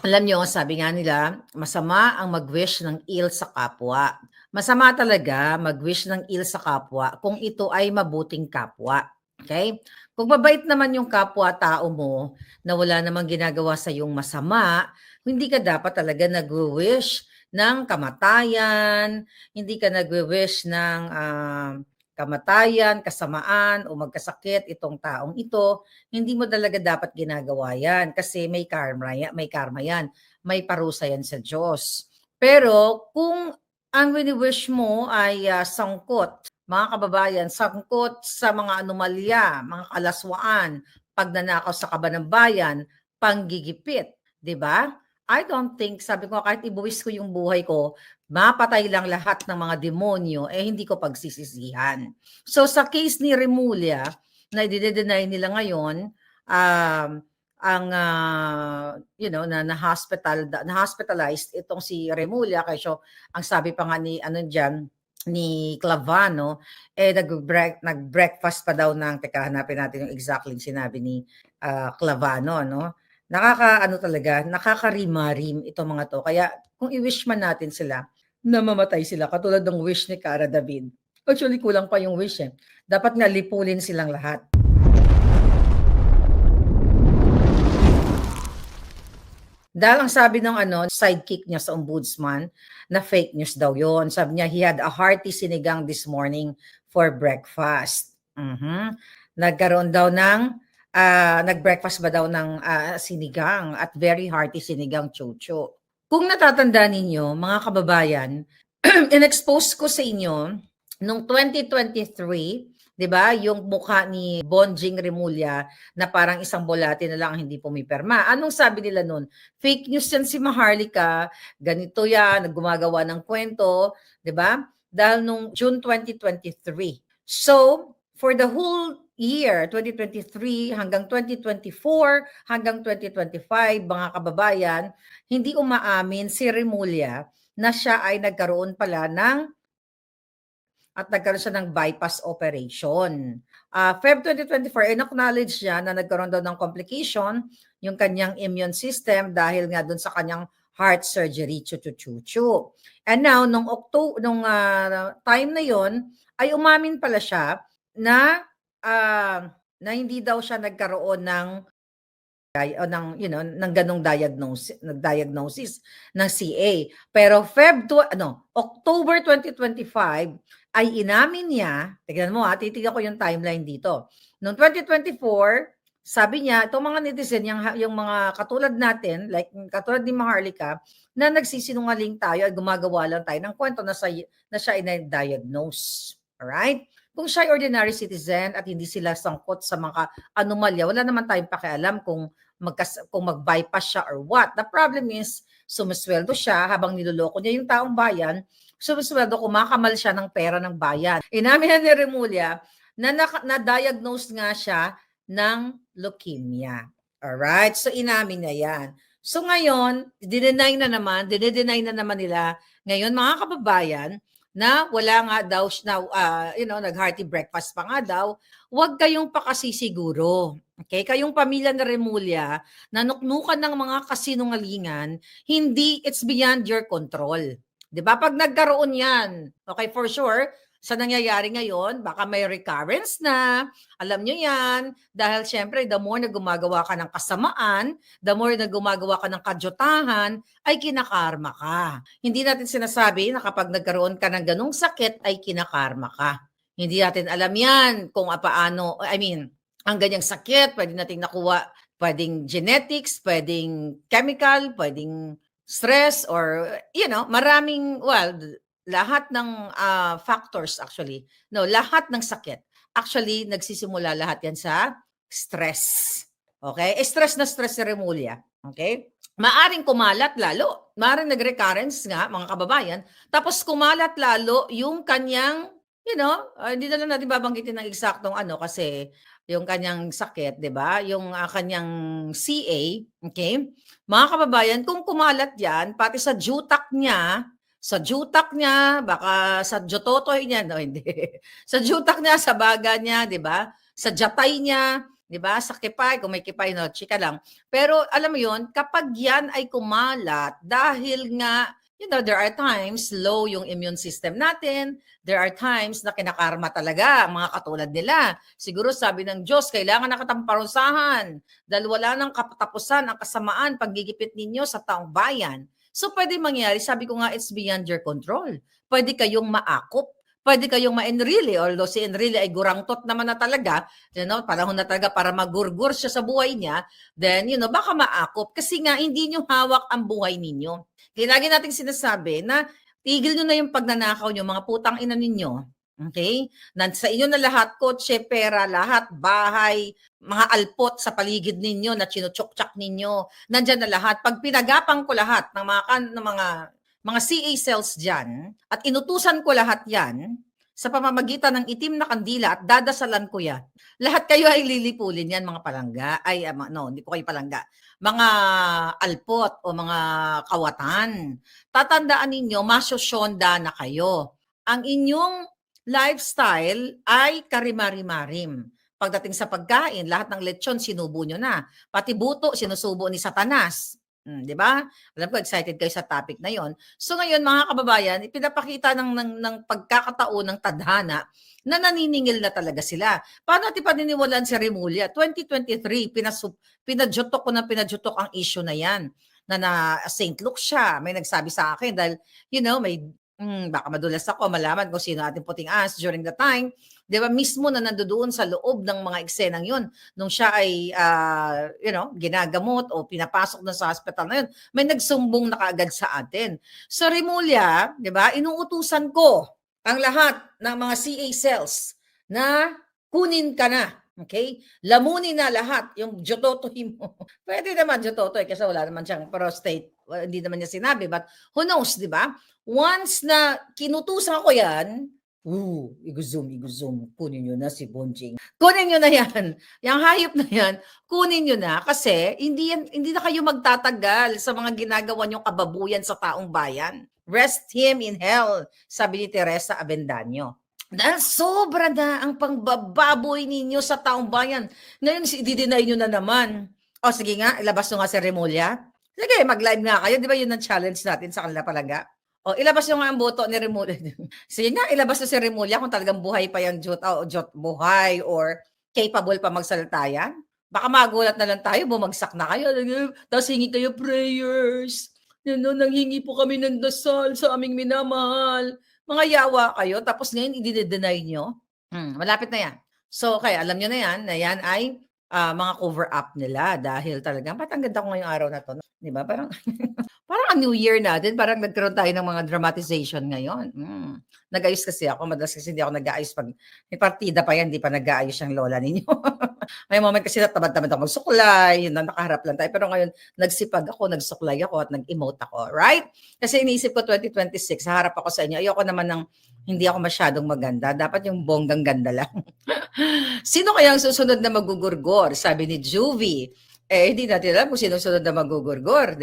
Alam niyo, sabi nga nila, masama ang mag-wish ng ill sa kapwa. Masama talaga mag-wish ng ill sa kapwa kung ito ay mabuting kapwa. Okay? Kung mabait naman yung kapwa-tao mo na wala namang ginagawa sa yung masama, hindi ka dapat talaga nag-wish ng kamatayan, hindi ka nag-wish ng kamatayan, kasamaan o magkasakit itong taong ito. Hindi mo talaga dapat ginagawa yan kasi may karma yan, may parusa yan sa Diyos. Pero kung ang wini-wish mo ay sangkot, mga kababayan, sangkot sa mga anomalya, mga kalaswaan, pagnanakaw sa kaban ng bayan, panggigipit, di ba? I don't think, sabi ko, kahit ibuwis ko yung buhay ko, mapatay lang lahat ng mga demonyo, hindi ko pagsisisihan. So sa case ni Remulla, na i-deny nila ngayon, ang na hospitalized itong si Remulla kasi ang sabi pa nga ni ni Clavano nag-breakfast pa daw ng teka hanapin natin yung exactly sinabi ni Clavano no. Nakakarimarim itong mga to. Kaya kung i-wish man natin sila na mamatay sila katulad ng wish ni Cara David. Actually kulang pa yung wish eh. Dapat nga lipulin silang lahat. Dahil ang sabi ng sidekick niya sa ombudsman na fake news daw yon. Sabi niya, he had a hearty sinigang this morning for breakfast. Nagkaroon daw ng, nag-breakfast ba daw ng sinigang at very hearty sinigang chocho. Kung natatandaan ninyo, mga kababayan, in-expose ko sa inyo noong 2023, 'di ba? Yung mukha ni Bonjing Remulla na parang isang bolate na lang hindi pumipirma. Anong sabi nila noon? Fake news yan si Maharlika, ganito yan, gumagawa ng kwento, 'di ba? Dahil nung June 2023. So, for the whole year 2023 hanggang 2024 hanggang 2025, mga kababayan, hindi umaamin si Remulla na siya ay nagkaroon pala nagkaroon siya ng bypass operation. Feb 2024, in-acknowledge niya na nagkaroon daw ng complication yung kanyang immune system dahil nga doon sa kanyang heart surgery, chuchu. And now, nung time na yon ay umamin pala siya na hindi daw siya nagkaroon ng ganong diagnosis ng CA. Pero October 2025 ay inamin niya, tignan mo titignan ko yung timeline dito. Noong 2024, sabi niya, itong mga netizen, yung mga katulad natin, like katulad ni Maharlika, na nagsisinungaling tayo at gumagawa lang tayo ng kwento na siya ay na-diagnose. Alright? Kung siya ay ordinary citizen at hindi sila sangkot sa mga anomalya, wala naman tayong pakialam kung mag-bypass siya or what. The problem is, sumusweldo siya habang niloloko niya yung taong bayan, sumusweldo, kumakamal siya ng pera ng bayan. Inamin na ni Remulla na-diagnose nga siya ng leukemia. Alright? So, inamin na yan. So, ngayon, dinedeny na naman nila ngayon, mga kababayan, na wala nga daw, nag-hearty breakfast pa nga daw, huwag kayong pakasisiguro. Okay? Kayong pamilya na Remulla, nanuknukan ng mga kasinungalingan, hindi, it's beyond your control. 'Di ba? Pag nagkaroon yan, okay, for sure, sa nangyayari ngayon, baka may recurrence na, alam nyo yan, dahil syempre, the more na gumagawa ka ng kasamaan, the more na gumagawa ka ng kadyutahan, ay kinakarma ka. Hindi natin sinasabi na kapag nagkaroon ka ng ganong sakit, ay kinakarma ka. Hindi natin alam yan kung paano, ang ganyang sakit, pwede nating nakuha, pwedeng genetics, pwedeng chemical, pwedeng stress, or, maraming, lahat ng factors actually. No, lahat ng sakit. Actually, nagsisimula lahat yan sa stress. Okay? Stress na stress si Remulla. Okay? Maaring kumalat lalo. Maaring nag-recurrence nga, mga kababayan. Tapos kumalat lalo yung kanyang, hindi na lang natin babanggitin ng eksaktong kasi yung kanyang sakit, 'di ba? Yung kanyang CA, okay? Mga kababayan, kung kumalat 'yan, pati sa jutak niya, baka sa jototoy niya, no, hindi. Sa jutak niya, sa baga niya, 'di ba? Sa jatay niya, 'di ba? Sa kipay, kung may kipay, no, chika lang. Pero alam mo 'yon, kapag 'yan ay kumalat dahil nga, there are times low yung immune system natin, there are times na kinakarma talaga, mga katulad nila. Siguro sabi ng Diyos, kailangan nakatamparusahan dahil wala nang katapusan ang kasamaan paggigipit ninyo sa taong bayan. So pwede mangyari, sabi ko nga, it's beyond your control. Pwede kayong maakop. Pwede kayong ma-Enrile, although si Enrile ay gurangtot naman na talaga, panahon na talaga para magurgur siya sa buhay niya, then, baka maakop kasi nga hindi nyo hawak ang buhay ninyo. Kaya lagi nating sinasabi na tigil nyo na yung pagnanakaw nyo, mga putang ina ninyo. Okay? Sa inyo na lahat, kotse, pera, lahat, bahay, mga alpot sa paligid ninyo na chinuchok-chak ninyo, nandyan na lahat. Pag pinagapang ko lahat ng mga CA cells dyan, at inutusan ko lahat yan sa pamamagitan ng itim na kandila at dadasalan ko yan. Lahat kayo ay lilipulin yan, mga palangga. Hindi po kayo palangga. Mga alpot o mga kawatan. Tatandaan ninyo, masosyonda na kayo. Ang inyong lifestyle ay karimari-marim. Pagdating sa pagkain, lahat ng lechon sinubo nyo na. Pati buto, sinusubo ni Satanas. Di ba? Alam ko, excited kayo sa topic na yon. So ngayon, mga kababayan, ipinapakita ng pagkakataon ng tadhana na naniningil na talaga sila. Paano natin paniniwalaan si Remulla? 2023, pinadyotok ang issue na yan. Na St. Luke siya. May nagsabi sa akin dahil, may baka madulas ako malaman kung sino ating puting as during the time. Di ba, mismo na nandoon sa loob ng mga eksenang yun, nung siya ay, ginagamot o pinapasok na sa hospital na yun, may nagsumbong na kaagad sa atin. Sa Remulla, di ba, inuutusan ko ang lahat ng mga CA cells na kunin ka na. Okay? Lamunin na lahat yung jototoy mo. Pwede naman jototoy kasi wala naman siyang prostate. Well, hindi naman niya sinabi, but who knows, di ba? Once na kinutusan ko yan, iguzum, kunin nyo na si Bonjing. Kunin nyo na yan. Yung hayop na yan, kunin nyo na kasi hindi na kayo magtatagal sa mga ginagawa nyong kababuyan sa taong bayan. Rest him in hell, sabi ni Teresa Avendaño. Dahil sobra na ang pangbababoy ninyo sa taong bayan. Ngayon, i-deny nyo na naman. O sige nga, ilabas nyo nga si Remulla. Sige, mag-live nga kayo. Di ba yun ang challenge natin sa kanila palangga? O, ilabas nyo nga ang boto ni Remulla. Sige nga, ilabas nyo si Remulla kung talagang buhay pa yung buhay or capable pa magsalita yan. Baka magulat na lang tayo, bumagsak na kayo. Tapos hingi kayo prayers. Nanghingi po kami ng dasal sa aming minamahal. Mga yawa kayo, tapos ngayon i-deny nyo. Malapit na yan. So, okay, alam nyo na yan ay mga cover-up nila dahil talagang, ba't ang ganda ko ngayong araw na to? Diba? Parang ang New Year natin, parang nagkaroon tayo ng mga dramatization ngayon. Nag-ayos kasi ako, madalas kasi hindi ako nag-aayos pag may partida pa yan, hindi pa nag-aayos yung lola ninyo. May moment kasi natamad-tamad ako magsuklay, yun na nakaharap lang tayo. Pero ngayon, nagsipag ako, nagsuklay ako at nag-emote ako, right? Kasi iniisip ko 2026, harap ako sa inyo. Ayoko naman ng hindi ako masyadong maganda. Dapat yung bonggang ganda lang. Sino kaya ang susunod na magugurgor? Sabi ni Juvie. Hindi natin alam kung sino sunod na magugurgor.